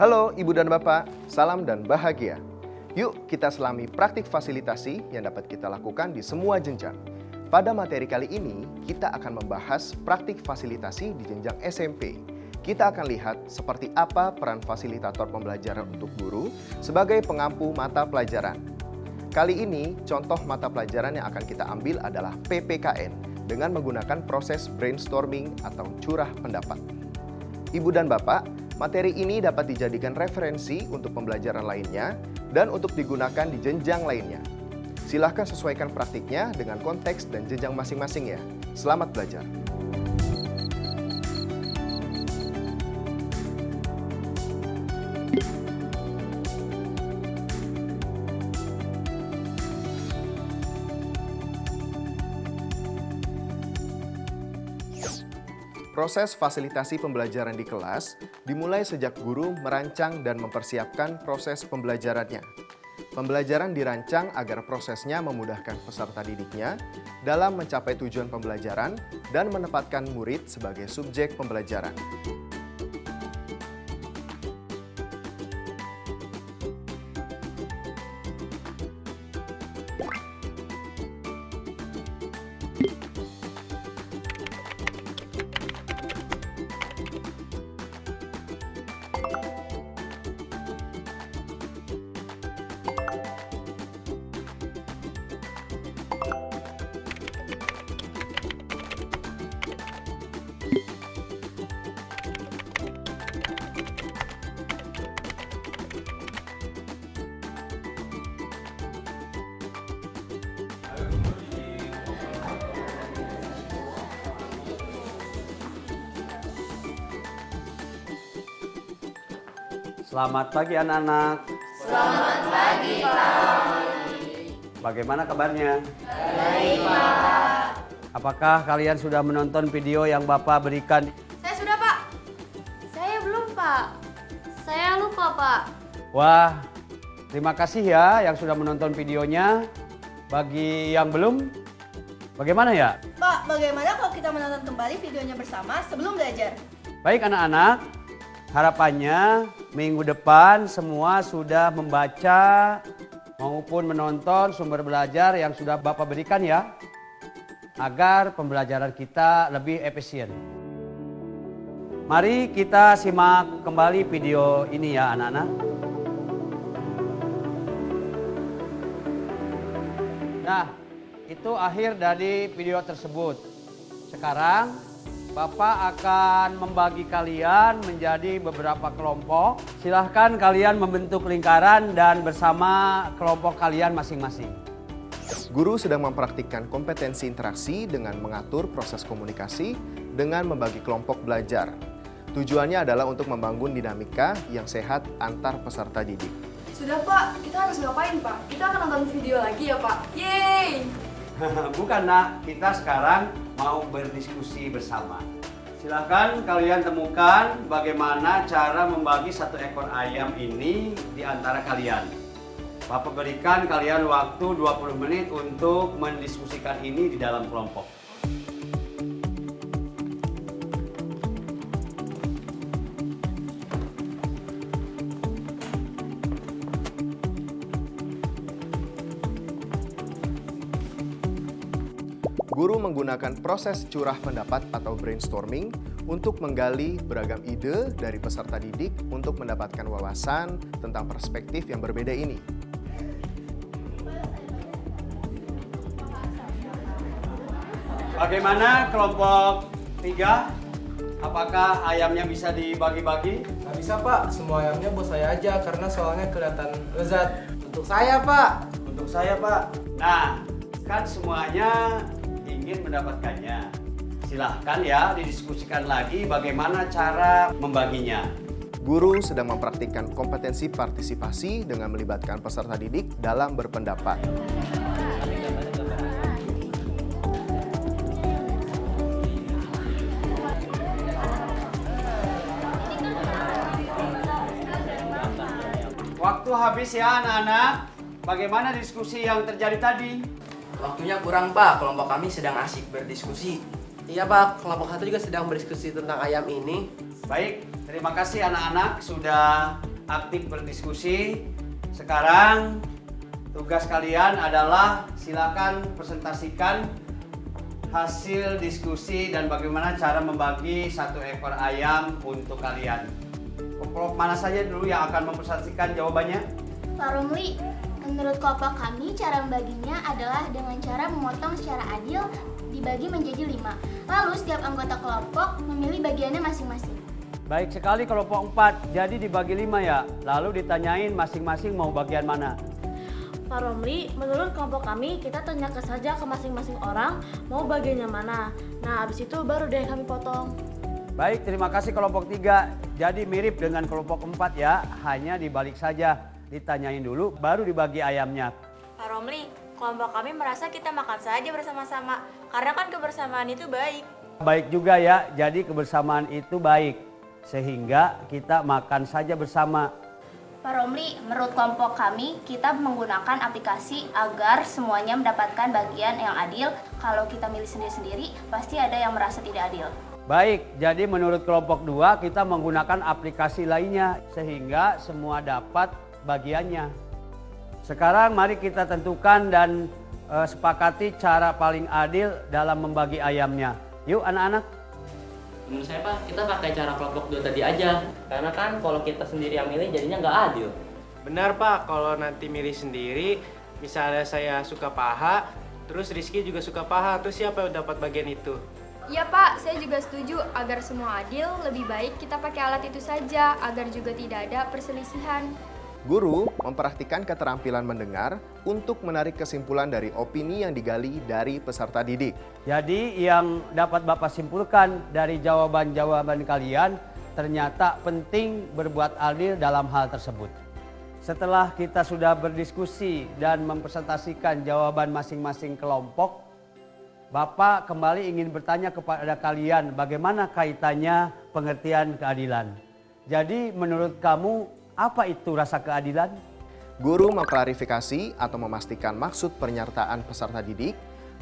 Halo Ibu dan Bapak, salam dan bahagia. Yuk kita selami praktik fasilitasi yang dapat kita lakukan di semua jenjang. Pada materi kali ini, kita akan membahas praktik fasilitasi di jenjang SMP. Kita akan lihat seperti apa peran fasilitator pembelajaran untuk guru sebagai pengampu mata pelajaran. Kali ini, contoh mata pelajaran yang akan kita ambil adalah PPKN dengan menggunakan proses brainstorming atau curah pendapat. Ibu dan Bapak, materi ini dapat dijadikan referensi untuk pembelajaran lainnya dan untuk digunakan di jenjang lainnya. Silahkan sesuaikan praktiknya dengan konteks dan jenjang masing-masing ya. Selamat belajar. Proses fasilitasi pembelajaran di kelas dimulai sejak guru merancang dan mempersiapkan proses pembelajarannya. Pembelajaran dirancang agar prosesnya memudahkan peserta didiknya dalam mencapai tujuan pembelajaran dan menempatkan murid sebagai subjek pembelajaran. Selamat pagi anak-anak. Selamat pagi, Pak. Bagaimana kabarnya? Baik, Pak. Apakah kalian sudah menonton video yang Bapak berikan? Saya sudah, Pak. Saya belum, Pak. Saya lupa, Pak. Wah, terima kasih ya yang sudah menonton videonya. Bagi yang belum, bagaimana ya? Pak, bagaimana kalau kita menonton kembali videonya bersama sebelum belajar? Baik anak-anak, harapannya minggu depan semua sudah membaca maupun menonton sumber belajar yang sudah Bapak berikan ya, agar pembelajaran kita lebih efisien. Mari kita simak kembali video ini ya anak-anak. Nah, itu akhir dari video tersebut. Sekarang Bapak akan membagi kalian menjadi beberapa kelompok. Silahkan kalian membentuk lingkaran dan bersama kelompok kalian masing-masing. Guru sedang mempraktikkan kompetensi interaksi dengan mengatur proses komunikasi dengan membagi kelompok belajar. Tujuannya adalah untuk membangun dinamika yang sehat antar peserta didik. Sudah Pak, kita harus ngapain Pak? Kita akan nonton video lagi ya Pak. Yeay! Bukan nak, kita sekarang mau berdiskusi bersama. Silahkan kalian temukan bagaimana cara membagi satu ekor ayam ini di antara kalian. Bapak berikan kalian waktu 20 menit untuk mendiskusikan ini di dalam kelompok. Guru menggunakan proses curah pendapat atau brainstorming untuk menggali beragam ide dari peserta didik untuk mendapatkan wawasan tentang perspektif yang berbeda ini. Bagaimana kelompok 3? Apakah ayamnya bisa dibagi-bagi? Nggak bisa Pak, semua ayamnya buat saya aja karena soalnya kelihatan lezat. Untuk saya Pak. Untuk saya Pak. Nah, kan semuanya ingin mendapatkannya. Silahkan ya didiskusikan lagi bagaimana cara membaginya. Guru sedang mempraktikkan kompetensi partisipasi dengan melibatkan peserta didik dalam berpendapat. Waktu habis ya anak-anak. Bagaimana diskusi yang terjadi tadi? Waktunya kurang Pak, kelompok kami sedang asik berdiskusi. Iya Pak, kelompok satu juga sedang berdiskusi tentang ayam ini. Baik, terima kasih anak-anak sudah aktif berdiskusi. Sekarang tugas kalian adalah silakan presentasikan hasil diskusi dan bagaimana cara membagi satu ekor ayam untuk kalian. Kelompok mana saja dulu yang akan mempresentasikan jawabannya? Pak Romli, menurut kelompok kami cara membaginya adalah dengan cara memotong secara adil dibagi menjadi 5. Lalu setiap anggota kelompok memilih bagiannya masing-masing. Baik sekali kelompok 4, jadi dibagi 5 ya. Lalu ditanyain masing-masing mau bagian mana. Pak Romli, menurut kelompok kami, kita tanyakan saja ke masing-masing orang mau bagiannya mana. Nah, habis itu baru deh kami potong. Baik, terima kasih kelompok 3. Jadi mirip dengan kelompok 4 ya, hanya dibalik saja. Ditanyain dulu, baru dibagi ayamnya. Pak Romli, kelompok kami merasa kita makan saja bersama-sama. Karena kan kebersamaan itu baik. Baik juga ya, jadi kebersamaan itu baik. Sehingga kita makan saja bersama. Pak Romli, menurut kelompok kami, kita menggunakan aplikasi agar semuanya mendapatkan bagian yang adil. Kalau kita milih sendiri-sendiri, pasti ada yang merasa tidak adil. Baik, jadi menurut kelompok 2 kita menggunakan aplikasi lainnya sehingga semua dapat bagiannya. Sekarang mari kita tentukan dan sepakati cara paling adil dalam membagi ayamnya. Yuk anak-anak. Menurut saya Pak, kita pakai cara kelompok 2 tadi aja. Karena kan kalau kita sendiri yang milih jadinya nggak adil. Benar Pak, kalau nanti milih sendiri, misalnya saya suka paha, terus Rizky juga suka paha, terus siapa yang dapat bagian itu? Iya Pak, saya juga setuju. Agar semua adil, lebih baik kita pakai alat itu saja, agar juga tidak ada perselisihan. Guru mempraktikkan keterampilan mendengar untuk menarik kesimpulan dari opini yang digali dari peserta didik. Jadi yang dapat Bapak simpulkan dari jawaban-jawaban kalian ternyata penting berbuat adil dalam hal tersebut. Setelah kita sudah berdiskusi dan mempresentasikan jawaban masing-masing kelompok, Bapak kembali ingin bertanya kepada kalian bagaimana kaitannya pengertian keadilan. Jadi menurut kamu apa itu rasa keadilan? Guru mengklarifikasi atau memastikan maksud pernyataan peserta didik,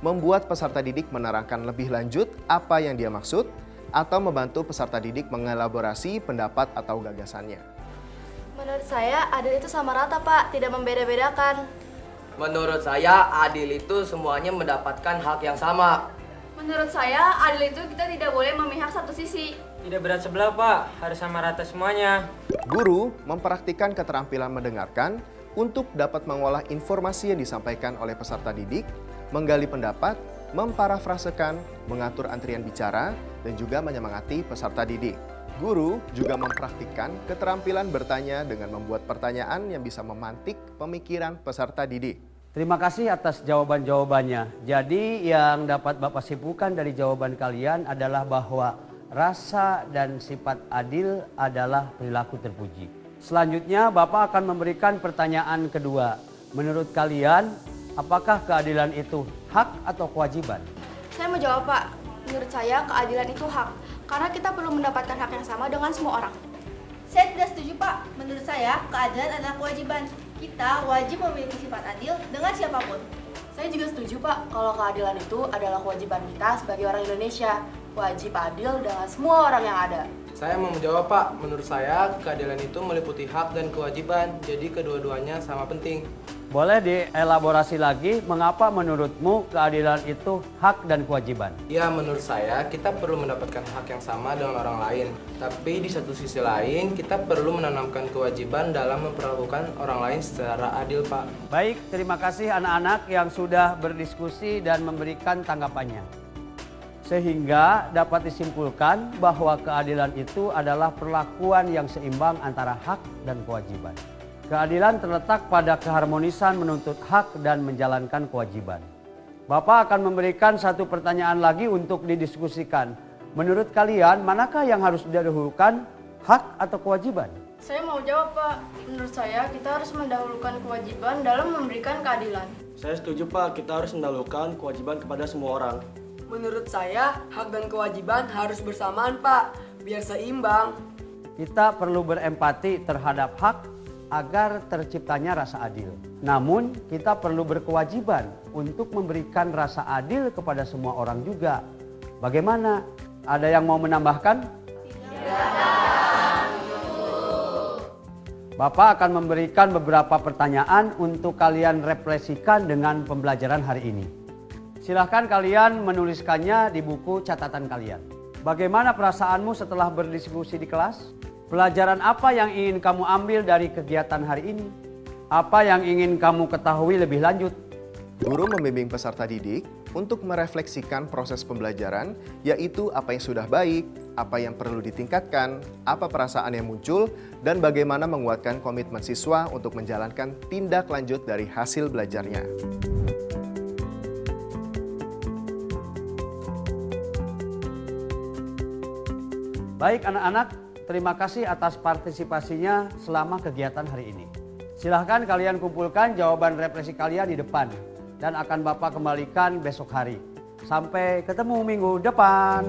membuat peserta didik menerangkan lebih lanjut apa yang dia maksud, atau membantu peserta didik mengelaborasi pendapat atau gagasannya. Menurut saya, adil itu sama rata Pak, tidak membeda-bedakan. Menurut saya, adil itu semuanya mendapatkan hak yang sama. Menurut saya, adil itu kita tidak boleh memihak satu sisi. Tidak berat sebelah Pak, harus sama rata semuanya. Guru mempraktikkan keterampilan mendengarkan untuk dapat mengolah informasi yang disampaikan oleh peserta didik, menggali pendapat, memparafrasekan, mengatur antrian bicara, dan juga menyemangati peserta didik. Guru juga mempraktikkan keterampilan bertanya dengan membuat pertanyaan yang bisa memantik pemikiran peserta didik. Terima kasih atas jawaban-jawabannya. Jadi yang dapat Bapak simpulkan dari jawaban kalian adalah bahwa rasa dan sifat adil adalah perilaku terpuji. Selanjutnya Bapak akan memberikan pertanyaan kedua. Menurut kalian, apakah keadilan itu hak atau kewajiban? Saya mau jawab Pak. Menurut saya, keadilan itu hak. Karena kita perlu mendapatkan hak yang sama dengan semua orang. Saya tidak setuju Pak. Menurut saya, keadilan adalah kewajiban. Kita wajib memiliki sifat adil dengan siapapun. Saya juga setuju Pak, kalau keadilan itu adalah kewajiban kita sebagai orang Indonesia. Wajib adil dengan semua orang yang ada. Saya mau menjawab Pak, menurut saya keadilan itu meliputi hak dan kewajiban, jadi kedua-duanya sama penting. Boleh dielaborasi lagi mengapa menurutmu keadilan itu hak dan kewajiban? Ya, menurut saya kita perlu mendapatkan hak yang sama dengan orang lain. Tapi di satu sisi lain, kita perlu menanamkan kewajiban dalam memperlakukan orang lain secara adil, Pak. Baik, terima kasih anak-anak yang sudah berdiskusi dan memberikan tanggapannya. Sehingga dapat disimpulkan bahwa keadilan itu adalah perlakuan yang seimbang antara hak dan kewajiban. Keadilan terletak pada keharmonisan menuntut hak dan menjalankan kewajiban. Bapak akan memberikan satu pertanyaan lagi untuk didiskusikan. Menurut kalian, manakah yang harus didahulukan, hak atau kewajiban? Saya mau jawab Pak. Menurut saya, kita harus mendahulukan kewajiban dalam memberikan keadilan. Saya setuju Pak, kita harus mendahulukan kewajiban kepada semua orang. Menurut saya, hak dan kewajiban harus bersamaan, Pak, biar seimbang. Kita perlu berempati terhadap hak agar terciptanya rasa adil. Namun, kita perlu berkewajiban untuk memberikan rasa adil kepada semua orang juga. Bagaimana? Ada yang mau menambahkan? Tidak. Bapak akan memberikan beberapa pertanyaan untuk kalian refleksikan dengan pembelajaran hari ini. Silahkan kalian menuliskannya di buku catatan kalian. Bagaimana perasaanmu setelah berdiskusi di kelas? Pelajaran apa yang ingin kamu ambil dari kegiatan hari ini? Apa yang ingin kamu ketahui lebih lanjut? Guru membimbing peserta didik untuk merefleksikan proses pembelajaran, yaitu apa yang sudah baik, apa yang perlu ditingkatkan, apa perasaan yang muncul, dan bagaimana menguatkan komitmen siswa untuk menjalankan tindak lanjut dari hasil belajarnya. Baik anak-anak, terima kasih atas partisipasinya selama kegiatan hari ini. Silahkan kalian kumpulkan jawaban refleksi kalian di depan dan akan Bapak kembalikan besok hari. Sampai ketemu minggu depan.